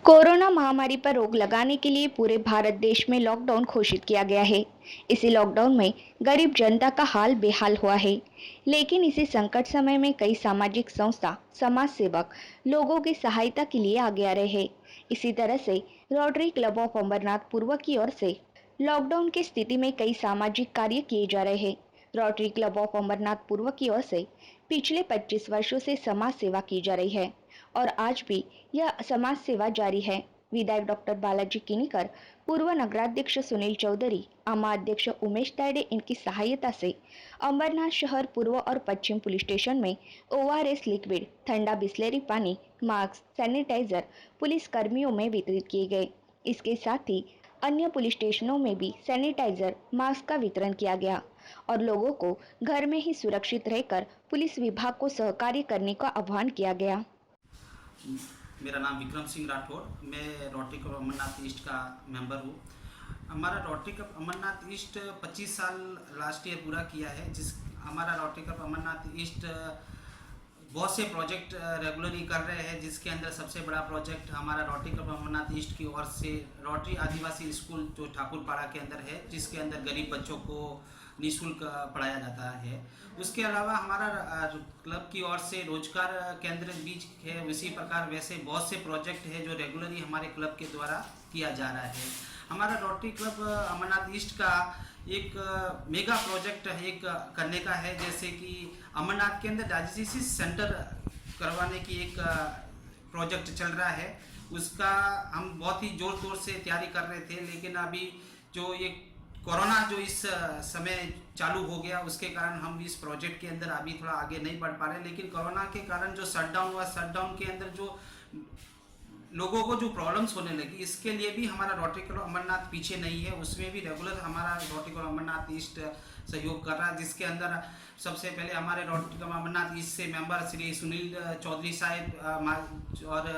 Corona महामारी पर रोक लगाने के लिए पूरे भारत देश में लॉकडाउन घोषित किया गया है। इसी लॉकडाउन में गरीब जनता का हाल बेहाल हुआ है। लेकिन इसी संकट समय में कई सामाजिक संस्था, समाज सेवक लोगों की सहायता के लिए आगे आ रहे हैं। इसी तरह से रोटरी क्लब ऑफ अमरनाथ पूर्व की ओर से लॉकडाउन की स्थिति में कई सामाजिक कार्य किए जा रहे हैं। रोटरी क्लब ऑफ अमरनाथ पूर्व की ओर से पिछले 25 वर्षों से समाज सेवा की जा रही है और आज भी यह समाज सेवा जारी है। विधायक डॉक्टर बालाजी किनीकर, पूर्व नगराध्यक्ष सुनील चौधरी, आमा अध्यक्ष उमेश तायडे इनकी सहायता से अमरनाथ शहर पूर्व और पश्चिम पुलिस स्टेशन में ओआरएस लिक्विड, ठंडा बिस्लेरी पानी, मास्क, सैनिटाइजर पुलिस कर्मियों में वितरित किए गए। इसके साथ ही अन्य पुलिस स्टेशनों में भी सैनिटाइजर, मास्क का वितरण किया गया और लोगों को घर में ही सुरक्षित रहकर पुलिस विभाग को सहकार्य करने का आह्वान किया गया। मेरा नाम विक्रम सिंह राठौर, मैं रोटरी क्लब अमरनाथ ईस्ट का मेंबर हूँ। हमारा रोटरी क्लब अमरनाथ ईस्ट 25 साल लास्ट ईयर पूरा किया है। हमारा रोटरी क्लब अमरनाथ ईस्ट बहुत से प्रोजेक्ट रेगुलरली कर रहे हैं, जिसके अंदर सबसे बड़ा प्रोजेक्ट हमारा रोटरी क्लब अमरनाथ ईस्ट की ओर से रोटरी आदिवासी स्कूल जो ठाकुरपाड़ा के अंदर है, जिसके अंदर गरीब बच्चों को निःशुल्क पढ़ाया जाता है। उसके अलावा हमारा क्लब की ओर से रोजगार केंद्र बीच है। उसी प्रकार वैसे बहुत से प्रोजेक्ट है जो रेगुलरली हमारे क्लब के द्वारा किया जा रहा है। हमारा रोटरी क्लब अमरनाथ ईस्ट का एक मेगा प्रोजेक्ट एक करने का है, जैसे कि अमरनाथ के अंदर डायलिसिस सेंटर करवाने की एक प्रोजेक्ट चल रहा है। उसका हम बहुत ही जोर तोर से तैयारी कर रहे थे, लेकिन अभी जो ये कोरोना जो इस समय चालू हो गया, उसके कारण हम इस प्रोजेक्ट के अंदर अभी थोड़ा आगे नहीं बढ़ पा रहे। लेकिन कोरोना के कारण जो शटडाउन हुआ, शटडाउन के अंदर जो लोगों को जो प्रॉब्लम्स होने लगी, इसके लिए भी हमारा रोटरी क्लब अमरनाथ पीछे नहीं है। उसमें भी रेगुलर हमारा रोटरी क्लब अमरनाथ ईस्ट सहयोग कर रहा है, जिसके अंदर सबसे पहले हमारे रोटरी क्लब अमरनाथ ईस्ट से मेंबर श्री सुनील चौधरी साहब और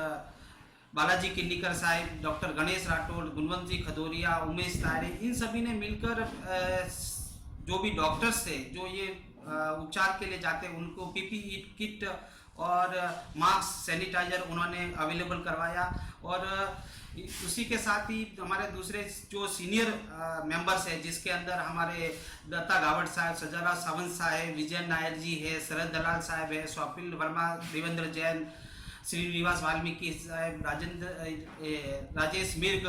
बालाजी किन्नीकर साहब, डॉक्टर गणेश राठौड़, गुणवंत जी खदोरिया, उमेश तारे, इन सभी ने मिलकर जो भी डॉक्टर्स थे जो ये उपचार के लिए जाते हैं, उनको पीपीई किट और मास्क, सैनिटाइजर उन्होंने अवेलेबल करवाया। और उसी के साथ ही हमारे दूसरे जो सीनियर मेंबर्स हैं, जिसके अंदर हमारे दत्ता गावड़ साहब, सजारा सावंत साहब, विजय नायर जी है, शरद दलाल साहब है, स्वप्निल वर्मा, देवेंद्र जैन, श्रीनिवास वाल्मीकि साहब, राजेश मिर्ग,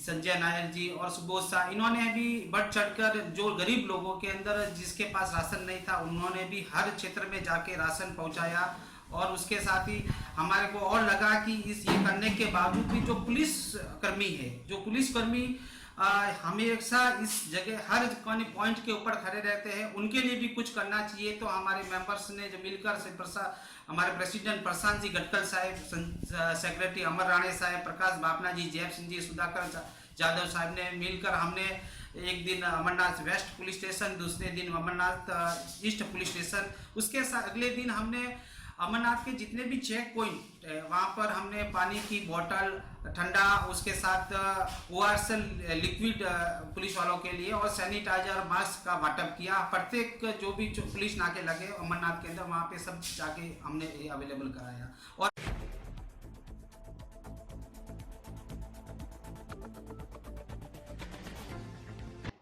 संजय नायर जी और सुबोध शाह, इन्होंने भी बढ़ चढ़कर जो गरीब लोगों के अंदर जिसके पास राशन नहीं था, उन्होंने भी हर क्षेत्र में जाके राशन पहुंचाया। और उसके साथ ही हमारे को और लगा कि ये करने के बावजूद भी जो पुलिस कर्मी है, जो पुलिसकर्मी हमेशा इस जगह हर कोने पॉइंट के ऊपर खड़े रहते हैं, उनके लिए भी कुछ करना चाहिए। तो हमारे मेंबर्स ने जो मिलकर हमारे प्रेसिडेंट प्रशांत जी गटकल साहब, सेक्रेटरी अमर राणे साहब, प्रकाश बापना जी, जैब सिंह जी, सुधाकर जादव साहब ने मिलकर हमने एक दिन अमरनाथ वेस्ट पुलिस स्टेशन, दूसरे दिन अमरनाथ ईस्ट पुलिस स्टेशन, उसके साथ अगले दिन हमने अमरनाथ के जितने भी चेक पॉइंट वहाँ पर हमने पानी की बोतल, ठंडा, उसके साथ ओआरएस लिक्विड पुलिस वालों के लिए और सैनिटाइजर, मास्क का बांटअप किया। प्रत्येक जो भी पुलिस नाके लगे अमरनाथ के अंदर, वहाँ पे सब जाके हमने ये अवेलेबल कराया। और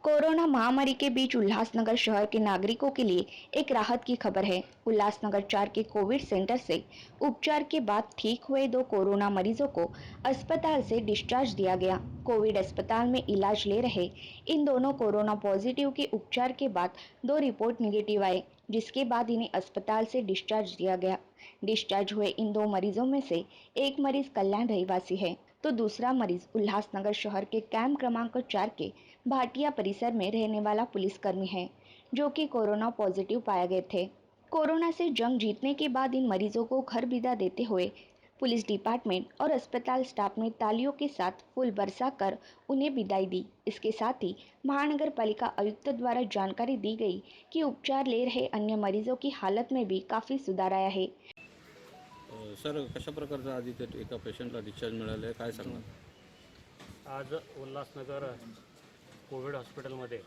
कोरोना महामारी के बीच उल्लासनगर शहर के नागरिकों के लिए एक राहत की खबर है। उल्लासनगर 4 के कोविड सेंटर से उपचार के बाद ठीक हुए 2 कोरोना मरीजों को अस्पताल से डिस्चार्ज दिया गया। कोविड अस्पताल में इलाज ले रहे इन दोनों कोरोना पॉजिटिव के उपचार के बाद 2 रिपोर्ट निगेटिव आए, जिसके बाद इन्हें अस्पताल से डिस्चार्ज दिया गया। डिस्चार्ज हुए इन 2 मरीजों में से एक मरीज कल्याण रहवासी है, तो दूसरा मरीज उल्लासनगर शहर के कैंप क्रमांक 4 के भाटिया परिसर में रहने वाला पुलिसकर्मी है, जो कि कोरोना पॉजिटिव पाए गए थे। कोरोना से जंग जीतने के बाद इन मरीजों को घर विदा देते हुए पुलिस डिपार्टमेंट और अस्पताल स्टाफ ने तालियों के साथ फूल बरसा कर उन्हें विदाई दी। इसके साथ ही महानगर पालिका आयुक्त द्वारा जानकारी दी गई कि उपचार ले रहे अन्य मरीजों की हालत में भी काफी सुधार आया है। सर, कशा प्रकारचा आधी ते एका पेशंटला डिस्चार्ज मिळालं आहे, काय सांगणार? आज उल्हासनगर कोविड हॉस्पिटलमध्ये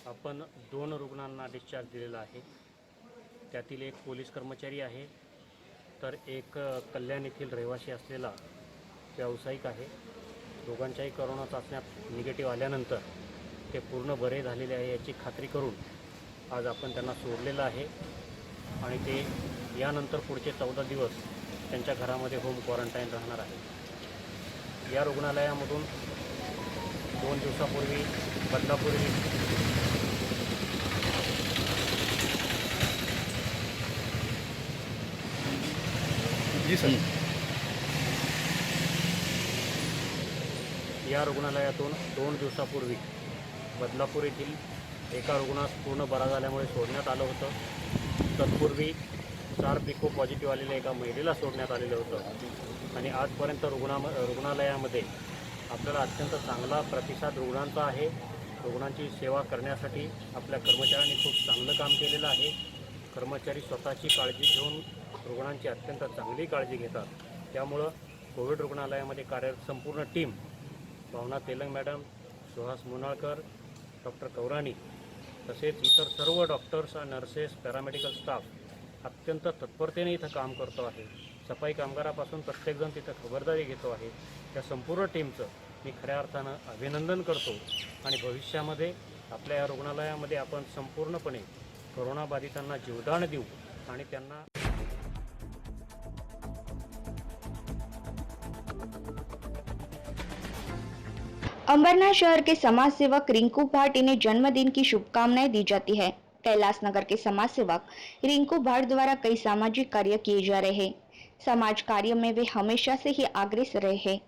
आपण 2 रुग्णांना डिस्चार्ज दिलेला आहे। त्यातील एक पोलीस कर्मचारी आहे, तर एक कल्याण येथील रहिवासी असलेला व्यावसायिक आहे. दोघांच्याही करोना चाचण्या निगेटिव्ह आल्यानंतर ते पूर्ण बरे झालेले आहे याची खात्री करून आज आपण त्यांना सोडलेलं आहे आणि ते यानंतर पुढचे 14 दिवस त्यांच्या घरामध्ये होम क्वारंटाईन राहणार आहे. या रुग्णालयामधून 2 दिवसापूर्वी बदलापूर्वी जी सर. या रुग्णालयातून 2 दिवसापूर्वी बदलापूर येथील एका रुग्णास पूर्ण बरा झाल्यामुळे सोडण्यात आलं होतं. तत्पूर्वी 4 पिको पॉझिटिव्ह आलेल्या एका महिलेला सोडण्यात आलेलं होतं आणि आजपर्यंत रुग्णालयामध्ये आपल्याला अत्यंत चांगला प्रतिसाद रुग्णांचा आहे. रुग्णांची सेवा करण्यासाठी आपल्या कर्मचाऱ्यांनी खूप चांगलं काम केलेलं आहे. कर्मचारी स्वतःची काळजी घेऊन रुग्णांची अत्यंत चांगली काळजी घेतात. त्यामुळं कोविड रुग्णालयामध्ये कार्यरत संपूर्ण टीम, भावना तेलंग मॅडम, सुहास मुनाळकर, डॉक्टर कौराणी तसेच इतर सर्व डॉक्टर्स, नर्सेस, पॅरामेडिकल स्टाफ अत्यंत तत्परतेने इथं काम करतो आहे. सफाई कामगारापासून प्रत्येकजण तिथं खबरदारी घेतो आहे. त्या संपूर्ण टीमचं मी खऱ्या अर्थानं अभिनंदन करतो आणि भविष्यामध्ये आपल्या या रुग्णालयामध्ये आपण संपूर्णपणे कोरोनाबाधितांना जीवदान देऊ आणि त्यांना अंबरनाथ शहर के समाज सेवक रिंकू भाट इन्हें जन्मदिन की शुभकामनाएं दी जाती है। कैलाश नगर के समाज सेवक रिंकू भाट द्वारा कई सामाजिक कार्य किए जा रहे हैं। समाज कार्य में वे हमेशा से ही अग्रसर रहे हैं।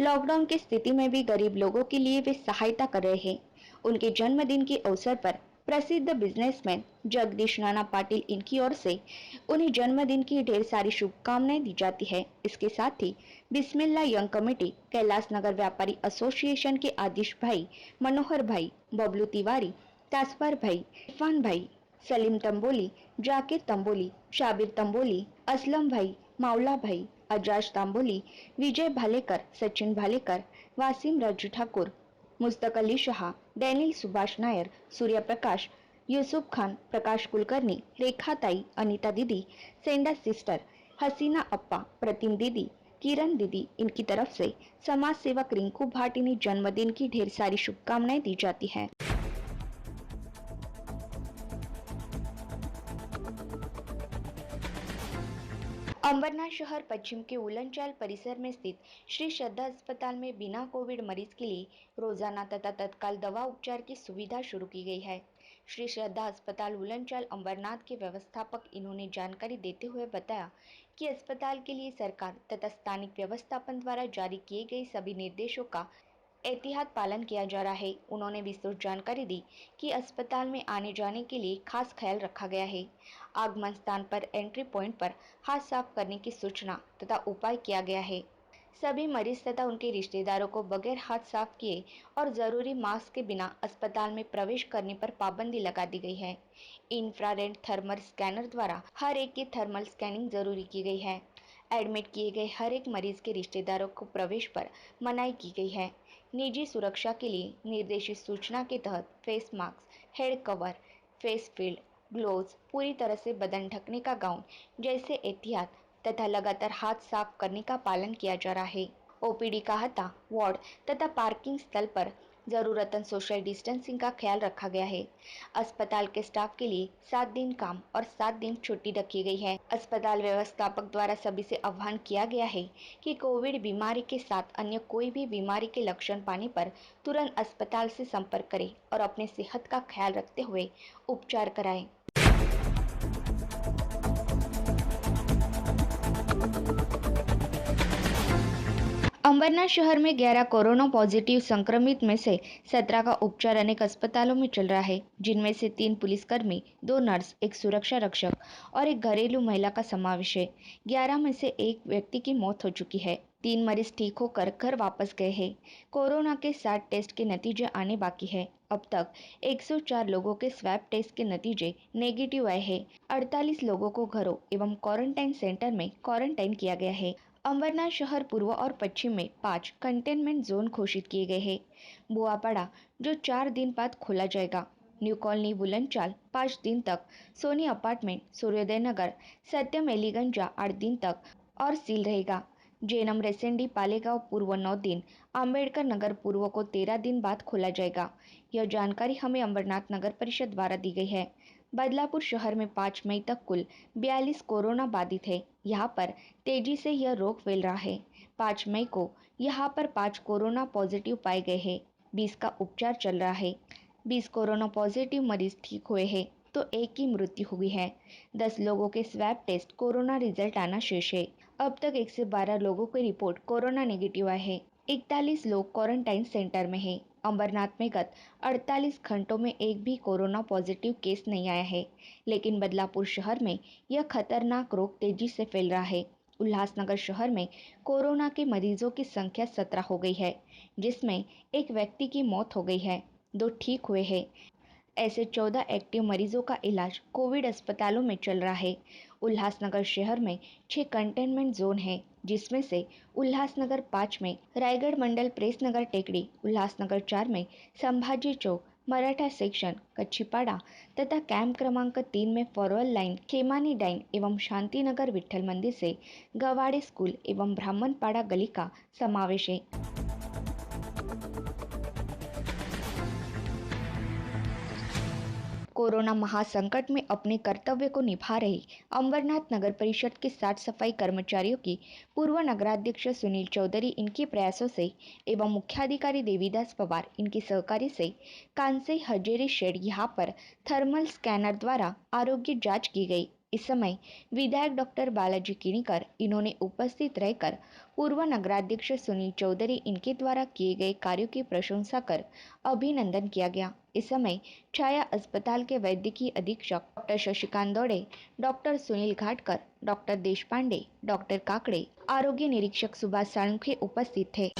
लॉकडाउन की स्थिति में भी गरीब लोगों के लिए वे सहायता कर रहे हैं। उनके जन्मदिन के अवसर पर प्रसिद्ध बिजनेसमैन जगदीश नाना पाटिल इनकी ओर से उन्हें जन्मदिन की ढेर सारी शुभकामनाएं दी जाती है। इसके साथ ही बिस्मिल्ला यंग कमेटी, कैलाश नगर व्यापारी एसोसिएशन के आदिश भाई, मनोहर भाई, बबलू तिवारी, तासफर भाई, इरफान भाई, सलीम तंबोली, जाकिर तंबोली, शाबिर तंबोली, असलम भाई, मावला भाई, अजाज तंबोली, विजय भालेकर, सचिन भालेकर, वासिम राजू ठाकुर, मुस्तक अली शाह, डैनिल सुभाष नायर, सूर्य प्रकाश, यूसुफ खान, प्रकाश कुलकर्णी, रेखा ताई, अनीता दीदी, सेंडा सिस्टर, हसीना अप्पा, प्रतिम दीदी, किरण दीदी इनकी तरफ से समाज सेवक रिंकू भाट इन्हें जन्मदिन की ढेर सारी शुभकामनाएं दी जाती है। अंबरनाथ शहर पश्चिम के उलनचाल परिसर में स्थित श्री श्रद्धा अस्पताल में बिना कोविड मरीज के लिए रोजाना तथा तत्काल दवा उपचार की सुविधा शुरू की गई है। श्री श्रद्धा अस्पताल उलनचाल अंबरनाथ के व्यवस्थापक इन्होंने जानकारी देते हुए बताया कि अस्पताल के लिए सरकार तथा स्थानिक व्यवस्थापन द्वारा जारी किए गए सभी निर्देशों का एहतियात पालन किया जा रहा है। उन्होंने विस्तृत जानकारी दी कि अस्पताल में आने जाने के लिए खास ख्याल रखा गया है। आगमन स्थान पर एंट्री पॉइंट पर हाथ साफ करने की सूचना तथा उपाय किया गया है। सभी मरीज तथा उनके रिश्तेदारों को बगैर हाथ साफ किए और जरूरी मास्क के बिना अस्पताल में प्रवेश करने पर पाबंदी लगा दी गई है। इंफ्रारेड थर्मल स्कैनर द्वारा हर एक की थर्मल स्कैनिंग जरूरी की गई है। एडमिट किए गए हर एक मरीज के रिश्तेदारों को प्रवेश पर मनाही की गई है। निजी सुरक्षा के लिए निर्देशित सूचना के तहत face mask, head cover, face shield, gloves, पूरी तरह से बदन ढकने का गाउन जैसे एहतियात तथा लगातार हाथ साफ करने का पालन किया जा रहा है। ओपीडी का अहाता, वार्ड तथा पार्किंग स्थल पर जरूरतन सोशल डिस्टेंसिंग का ख्याल रखा गया है। अस्पताल के स्टाफ के लिए 7 दिन काम और 7 दिन छुट्टी रखी गई है। अस्पताल व्यवस्थापक द्वारा सभी से आह्वान किया गया है कि कोविड बीमारी के साथ अन्य कोई भी बीमारी के लक्षण पाने पर तुरंत अस्पताल से संपर्क करें और अपने सेहत का ख्याल रखते हुए उपचार कराएं। अंबरनाथ शहर में 11 कोरोना पॉजिटिव संक्रमित में से 17 का उपचार अनेक अस्पतालों में चल रहा है, जिनमें से 3 पुलिसकर्मी, 2 नर्स, 1 सुरक्षा रक्षक और 1 घरेलू महिला का समावेश है। 11 में से 1 व्यक्ति की मौत हो चुकी है। 3 मरीज ठीक होकर घर वापस गए हैं। कोरोना के 60 टेस्ट के नतीजे आने बाकी है। अब तक 104 लोगों के स्वैब टेस्ट के नतीजे नेगेटिव आए हैं। 48 लोगों को घरों एवं क्वारंटाइन सेंटर में क्वारंटाइन किया गया है। अंबरनाथ शहर पूर्व और पश्चिम में 5 कंटेनमेंट जोन घोषित किए गए हैं। बुआपाड़ा जो 4 दिन बाद खोला जाएगा। न्यू कॉलोनी बुलंदचाल 5 दिन तक, सोनी अपार्टमेंट, सूर्योदय नगर, सत्यम एलीगंजा 8 दिन तक और सील रहेगा। जेएनएम रेसेंडी पालेगांव पूर्व 9 दिन, अंबेडकर नगर पूर्व को 13 दिन बाद खोला जाएगा। यह जानकारी हमें अमरनाथ नगर परिषद द्वारा दी गई है। बदलापुर शहर में 5 मई तक कुल 42 कोरोना बाधित है। यहाँ पर तेजी से यह रोग फैल रहा है। 5 मई को यहाँ पर 5 कोरोना पॉजिटिव पाए गए हैं। 20 का उपचार चल रहा है। 20 कोरोना पॉजिटिव मरीज ठीक हुए हैं तो एक की मृत्यु हुई है। 10 लोगों के स्वैब टेस्ट कोरोना रिजल्ट आना शेष है। अब तक 112 लोगों की रिपोर्ट कोरोना नेगेटिव आए हैं। 41 लोग क्वारंटाइन सेंटर में हैं। अमरनाथ में गत 48 घंटों में एक भी कोरोना पॉजिटिव केस नहीं आया है, लेकिन बदलापुर शहर में यह खतरनाक रोग तेजी से फैल रहा है। उल्लासनगर शहर में कोरोना के मरीजों की संख्या 17 हो गई है, जिसमें एक व्यक्ति की मौत हो गई है, 2 ठीक हुए हैं। ऐसे 14 एक्टिव मरीजों का इलाज कोविड अस्पतालों में चल रहा है। उल्लासनगर शहर में 6 कंटेनमेंट जोन है, जिसमें से उल्लासनगर 5 में रायगढ़ मंडल प्रेस नगर टेकड़ी, उल्लासनगर 4 में संभाजी चौक, मराठा सेक्शन, कच्चीपाड़ा तथा कैंप क्रमांक 3 में फॉरवर्ड लाइन, खेमानी डाइन एवं शांतिनगर विठल मंदिर से गवाड़े स्कूल एवं ब्राह्मणपाड़ा गली का समावेश है। कोरोना महासंकट में अपने कर्तव्य को निभा रहे अमरनाथ नगर परिषद के 60 सफाई कर्मचारियों की पूर्व नगराध्यक्ष सुनील चौधरी इनके प्रयासों से एवं मुख्याधिकारी देवीदास पवार इनके सहकारी से कांसे हजेरी शेड यहाँ पर थर्मल स्कैनर द्वारा आरोग्य जांच की गई। इस समय विधायक डॉक्टर बालाजी किणीकर इन्होंने उपस्थित रहकर पूर्व नगराध्यक्ष सुनील चौधरी इनके द्वारा किए गए कार्यों की प्रशंसा कर अभिनंदन किया गया। इस समय छाया अस्पताल के वैद्यकीय अधीक्षक doctor Shashikant Daude, doctor Sunil Ghatkar, doctor Deshpande, doctor Kakade, आरोग्य निरीक्षक सुभाष साळुंखे उपस्थित थे।